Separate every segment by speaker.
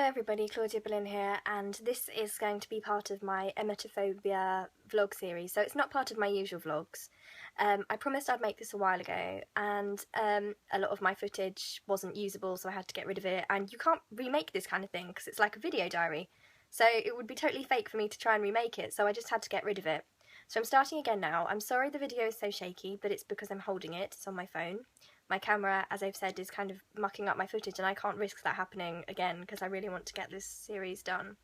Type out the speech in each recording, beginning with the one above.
Speaker 1: Hello everybody, Claudia Boleyn here, and this is going to be part of my Emetophobia Vlog Series, so it's not part of my usual vlogs. I promised I'd make this a while ago, and a lot of my footage wasn't usable, so I had to get rid of it, and you can't remake this kind of thing because it's like a video diary, so it would be totally fake for me to try and remake it, so I just had to get rid of it. So I'm starting again now. I'm sorry the video is so shaky, but it's because I'm holding it. It's on my phone. My camera, as I've said, is kind of mucking up my footage, and I can't risk that happening again because I really want to get this series done.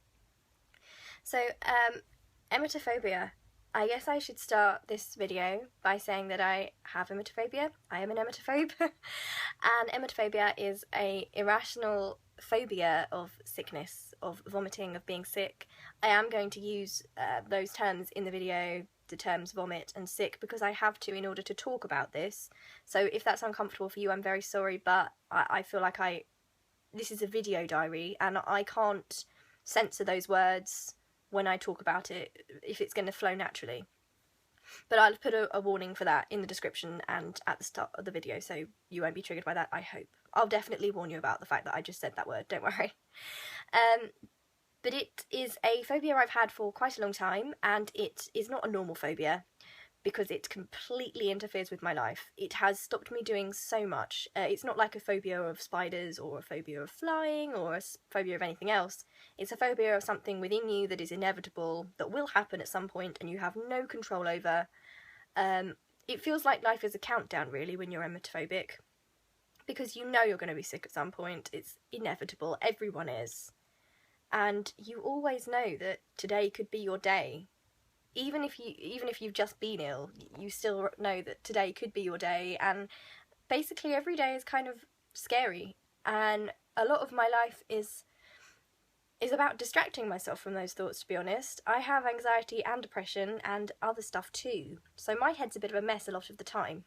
Speaker 1: So, emetophobia. I guess I should start this video by saying that I have emetophobia. I am an emetophobe. And emetophobia is a irrational phobia of sickness, of vomiting, of being sick. I am going to use those terms in the video, the terms vomit and sick, because I have to in order to talk about this. So if that's uncomfortable for you, I'm very sorry, but I feel like this is a video diary and I can't censor those words when I talk about it if it's going to flow naturally. But I'll put a warning for that in the description and at the start of the video, so you won't be triggered by that, I hope. I'll definitely warn you about the fact that I just said that word, don't worry. But it is a phobia I've had for quite a long time, and it is not a normal phobia because it completely interferes with my life. It has stopped me doing so much. It's not like a phobia of spiders or a phobia of flying or a phobia of anything else. It's a phobia of something within you that is inevitable, that will happen at some point and you have no control over. It feels like life is a countdown really when you're emetophobic, because you know you're going to be sick at some point. It's inevitable, everyone is. And you always know that today could be your day. Even if you've just been ill, you still know that today could be your day, and basically every day is kind of scary. And a lot of my life is about distracting myself from those thoughts, to be honest. I have anxiety and depression and other stuff too, so my head's a bit of a mess a lot of the time.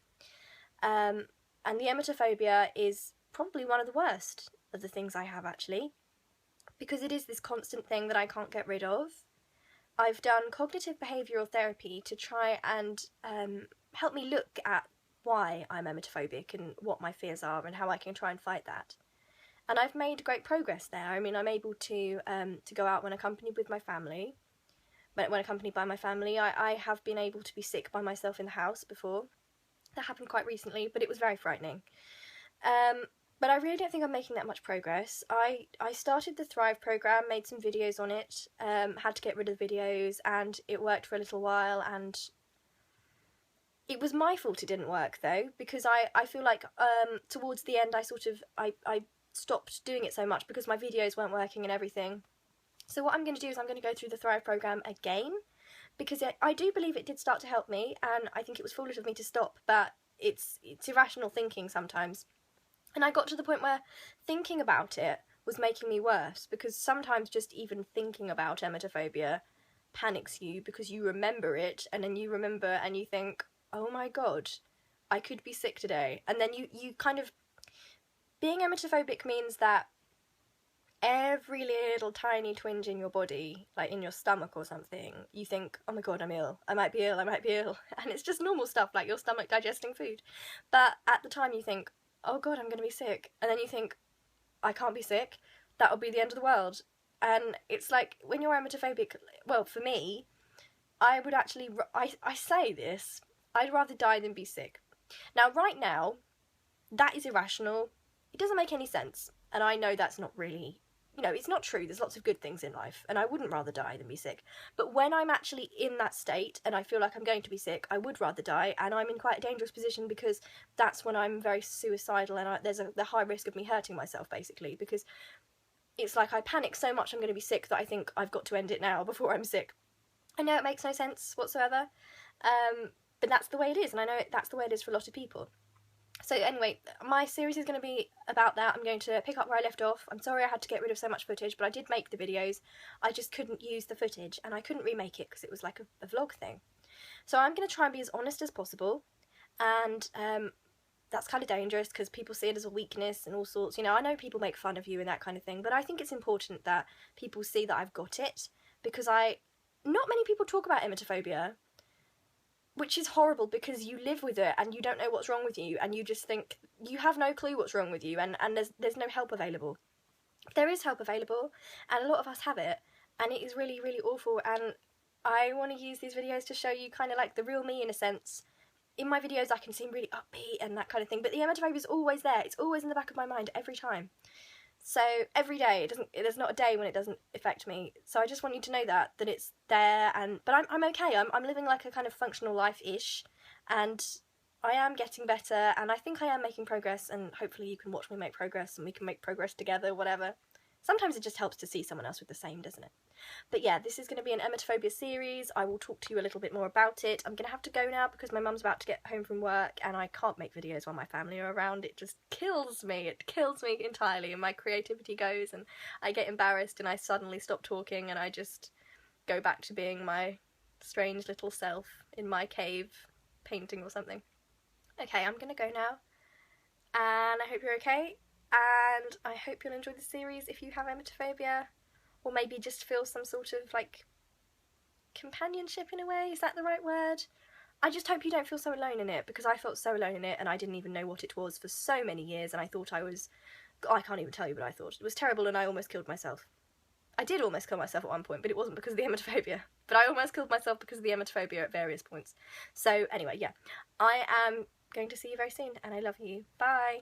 Speaker 1: And the emetophobia is probably one of the worst of the things I have, actually, because it is this constant thing that I can't get rid of. I've done cognitive behavioural therapy to try and help me look at why I'm emetophobic and what my fears are and how I can try and fight that. And I've made great progress there. I mean, I'm able to go out when accompanied with my family. When accompanied by my family, I have been able to be sick by myself in the house before. That happened quite recently, but it was very frightening. But I really don't think I'm making that much progress. I started the Thrive programme, made some videos on it, had to get rid of the videos, and it worked for a little while, and it was my fault it didn't work though, because I feel like towards the end I stopped doing it so much because my videos weren't working and everything. So what I'm going to do is I'm going to go through the Thrive programme again, because I do believe it did start to help me, and I think it was foolish of me to stop, but it's irrational thinking sometimes. And I got to the point where thinking about it was making me worse, because sometimes just even thinking about emetophobia panics you because you remember it, and then you remember and you think, oh my god, I could be sick today. And then you kind of... Being emetophobic means that every little tiny twinge in your body, like in your stomach or something, you think, oh my god, I'm ill, I might be ill, I might be ill. And it's just normal stuff like your stomach digesting food. But at the time you think, oh god, I'm going to be sick. And then you think, I can't be sick, that'll be the end of the world. And it's like, when you're emetophobic, well, for me, I would actually, I say this, I'd rather die than be sick. Now, right now, that is irrational. It doesn't make any sense. And I know that's not really, you know, it's not true. There's lots of good things in life, and I wouldn't rather die than be sick. But when I'm actually in that state and I feel like I'm going to be sick, I would rather die, and I'm in quite a dangerous position because that's when I'm very suicidal, and there's the high risk of me hurting myself, basically, because it's like I panic so much I'm going to be sick that I think I've got to end it now before I'm sick. I know it makes no sense whatsoever, but that's the way it is, and I know that's the way it is for a lot of people. So anyway, my series is going to be about that. I'm going to pick up where I left off. I'm sorry I had to get rid of so much footage, but I did make the videos. I just couldn't use the footage, and I couldn't remake it because it was like a vlog thing. So I'm going to try and be as honest as possible, and that's kind of dangerous because people see it as a weakness and all sorts. You know, I know people make fun of you and that kind of thing, but I think it's important that people see that I've got it, because not many people talk about emetophobia, which is horrible because you live with it and you don't know what's wrong with you, and you just think you have no clue what's wrong with you, and there's no help available. there is help available, and a lot of us have it, and it is really, really awful. And I want to use these videos to show you kind of like the real me, in a sense. In my videos I can seem really upbeat and that kind of thing, but the emetophobia is always there. It's always in the back of my mind every time. So every day, there's not a day when it doesn't affect me. So I just want you to know that it's there, but I'm okay. I'm living like a kind of functional life-ish, and I am getting better, and I think I am making progress, and hopefully you can watch me make progress and we can make progress together, whatever. Sometimes it just helps to see someone else with the same, doesn't it? But yeah, this is going to be an emetophobia series. I will talk to you a little bit more about it. I'm going to have to go now because my mum's about to get home from work, and I can't make videos while my family are around. It just kills me. It kills me entirely, and my creativity goes, and I get embarrassed, and I suddenly stop talking, and I just go back to being my strange little self in my cave painting or something. Okay, I'm going to go now, and I hope you're okay, and I hope you'll enjoy the series if you have emetophobia. Or maybe just feel some sort of, like, companionship in a way. Is that the right word? I just hope you don't feel so alone in it, because I felt so alone in it, and I didn't even know what it was for so many years, and I thought I was... I can't even tell you what I thought. It was terrible, and I almost killed myself. I did almost kill myself at one point, but it wasn't because of the emetophobia. But I almost killed myself because of the emetophobia at various points. So, anyway, yeah. I am going to see you very soon, and I love you. Bye!